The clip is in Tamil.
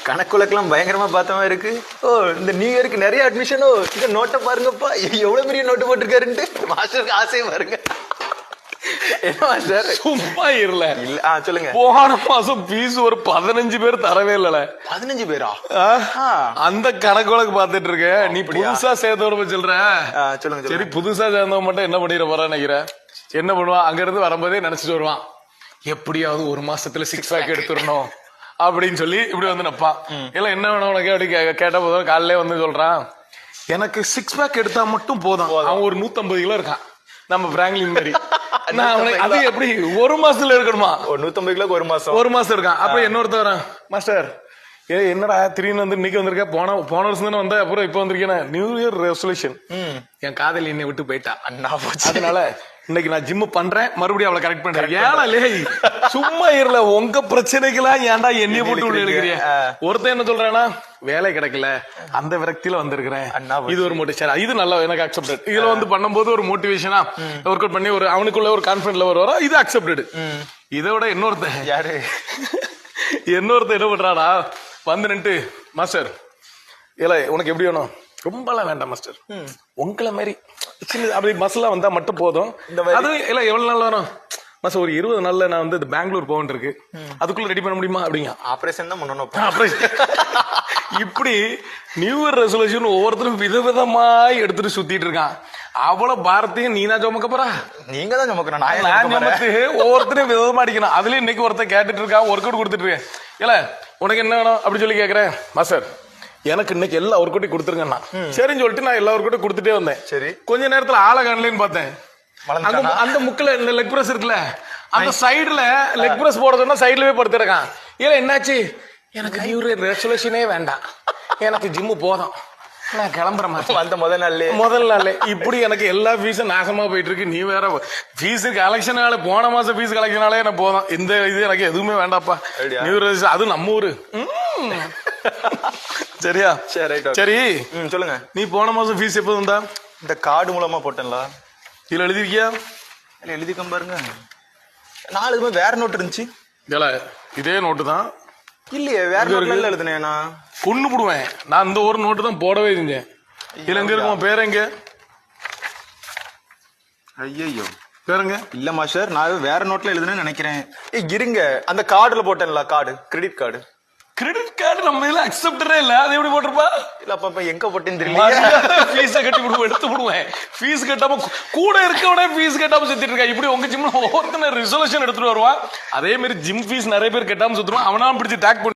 கணக்குலக்கெல்லாம் பயங்கரமா பார்த்த மாதிரி இருக்கு. ஓ, இந்த நியூ இயருக்கு நிறைய அட்மிஷனோ. இந்த நோட்டை பாருங்கப்பா, எவ்வளவு பெரிய நோட்டு போட்டிருக்காருன்ட்டு மாஸ்டருக்கு ஆசையை பாருங்க. என்ன மாஸ்டர் சும்மா இல்ல சொல்லுங்க. போன மாசம் பீஸ் ஒரு 15 பேர் தரவே இல்ல. 15 பேரா? அந்த கணக்கு பாத்துட்டு இருக்க. நீ புதுசா சேர்ந்தவன சொல்ற. சொல்லுங்க. சரி, புதுசா சேர்ந்தவன் மட்டும் என்ன பண்ணிட போறான்னு நினைக்கிறேன். என்ன பண்ணுவான், அங்க இருந்து வரும்போதே நினைச்சிட்டு வருவான், எப்படியாவது ஒரு மாசத்துல 6 பேக் எடுத்துடணும் அப்படின்னு சொல்லி இப்படி வந்து நப்பான். இல்ல என்ன வேணும் உனக்கு அப்படி கேட்ட போதும் காலையிலே வந்து சொல்றான், எனக்கு 6 பேக் எடுத்தா மட்டும் போதும். அவன் ஒரு 150 கிலோ இருக்கான், நம்ம பிராங்க்லின் மாதிரி. அது எப்படி ஒரு மாசத்துல இருக்கணுமா? 150 கிலோ ஒரு மாசம் இருக்கான். அப்ப இன்னொருத்தர் வரான், மாஸ்டர் என்னடா திடீர்னு வந்து இன்னைக்கு வந்திருக்க, போன வருஷம் தானே வந்த, அப்புறம் இப்ப வந்திருக்கேன், நியூ இயர் ரெசல்யூஷன். என் காதலி என்னை விட்டு போயிட்டா, அதனால இன்னைக்கு நான் ஜிம் பண்றேன், மறுபடியும் அவளை கரெக்ட் பண்றேன். ஏன்னா லே சும்மா இருல, உங்க பிரச்சனைக்கெல்லாம் ஏன்டா என்னைய போட்டு உள்ள எழுக்கிறீங்க. ஒருத்தன் என்ன சொல்றானா, வேலை கிடைக்கல, அந்த விரக்தியில வந்திருக்கிறேன். இது ஒரு மோட்டிவேஷன், இது நல்லா எனக்கு அக்செப்டட். இதுல வந்து பண்ணும்போது ஒரு மோட்டிவேஷனா ஒர்க் அவுட் பண்ணி ஒரு அவனுக்குள்ள ஒரு கான்பிடன்ட் லெவல் வரும், இது அக்செப்டட். இதை விட இன்னொருத்தன் யாரு, இன்னொருத்தன் என்ன பண்றானா, வந்து நின்று, மாஸ்டர் இல்ல உனக்கு எப்படி வேணும், ரொம்பலாம் வேண்டாம் மாஸ்டர், உங்களை மாதிரி சின்ன அப்படி மசாலா வந்தா மட்டும் போதும். அது இல்ல எவ்வளவு நாள் வரும் மாஸ்டர், ஒரு 20 நாள்ல நான் வந்து பெங்களூர் போகணும் இருக்கு, அதுக்குள்ள ரெடி பண்ண முடியுமா அப்படிங்க. ஆபரேஷன் தான் பண்ணணும். இப்படி நியூ இயர் ரெசல்யூஷன் ஒவ்வொருத்தரும் விதவிதமா எடுத்துட்டு சுத்திட்டு இருக்கான். அவ்வளவு பாரத்தையும் நீனா சுமக்க போறா? நீங்க தான் சுமக்கணும். நான் சுமத்து ஒவ்வொருத்தரையும் விதமா அடிக்கணும். அதுலயும் இன்னைக்கு ஒருத்தர் கேட்டுட்டு இருக்கான், ஒர்க் அவுட் கொடுத்துட்டு இருக்கேன். இல்ல உனக்கு என்ன வேணும் அப்படி சொல்லி கேக்குறேன். மாஸ்டர் எனக்கு இன்னைக்கு எல்லா ஒர்க் அவுட்டையும் கொடுத்துருங்கண்ணா. சரின்னு சொல்லிட்டு நான் எல்லா ஒர்க் அவுட்டும் கொடுத்துட்டே வந்தேன். சரி, கொஞ்ச நேரத்துல ஆளை காணலன்னு பார்த்தேன். அந்த முக்கில இந்த லெக் பிரஸ் இருக்குல்ல, அந்த சைடுல லெக் பிரஸ் போட சொன்னா சைடுல போய் படுத்துருக்கான். இல்ல என்னாச்சு, எனக்கு நியூ இயர் ரெசல்யூஷனே வேண்டாம், எனக்கு ஜிம்மு போதும், நான் கிளம்புறேன். அந்த முதல் நாள் இப்படி எனக்கு எல்லா ஃபீஸும் நாசமா போயிட்டு இருக்கு. நீ வேற ஃபீஸ் கலெக்ஷனால, போன மாசம் ஃபீஸ் கலெக்ஷனாலே எனக்கு போதும், இந்த இது எனக்கு எதுவுமே வேண்டாப்பா. நியூ இயர் அது நம்ம ஊரு. சரியா? சரி சொல்லுங்க. நீ போன மாசம் ஃபீஸ் எப்போ வந்தா? இந்த கார்டு மூலமா போட்டேன்ல. இதுல எழுதிருக்கியா? எழுதிக்க பாருங்க. 4 இதுமே வேற நோட்டு இருந்துச்சு. இதே நோட்டு தான். இல்லையே, வேற நோட்ல எழுதுனேன். நான் கொண்டு போடுவேன். நான் இந்த ஒரு நோட்டு தான் போடவே இருந்தேன். இதுல எங்க இருக்கும் பேர், எங்க? ஐயோ பேருங்க இல்ல மாஸ்டர், நான் வேற நோட்ல எழுதுனேன்னு நினைக்கிறேன். இருங்க, அந்த கார்டுல போட்டேன்ல, card, credit card. Credit card நம்ம இதுல அக்செப்டரே இல்ல, அது எப்படி போட்டிருப்பா? இல்ல அப்ப எங்க போட்டேன்னு தெரியல. ஃபீஸ் கட்டி விடுவோம், எடுத்து விடுவேன். ஃபீஸ் கட்டாம கூட இருக்கவனே ஃபீஸ் கட்டாம சுத்திட்டு இருக்கா. இப்படி உங்க ஜிம்ல ஒவ்வொருத்தன ரெசல்யூஷன் எடுத்துட்டு வருவான். அதே மாதிரி ஜிம் ஃபீஸ் நிறைய பேர் கட்டாம சுத்துருவான். அவனா பிடிச்சி டேக் பண்ணி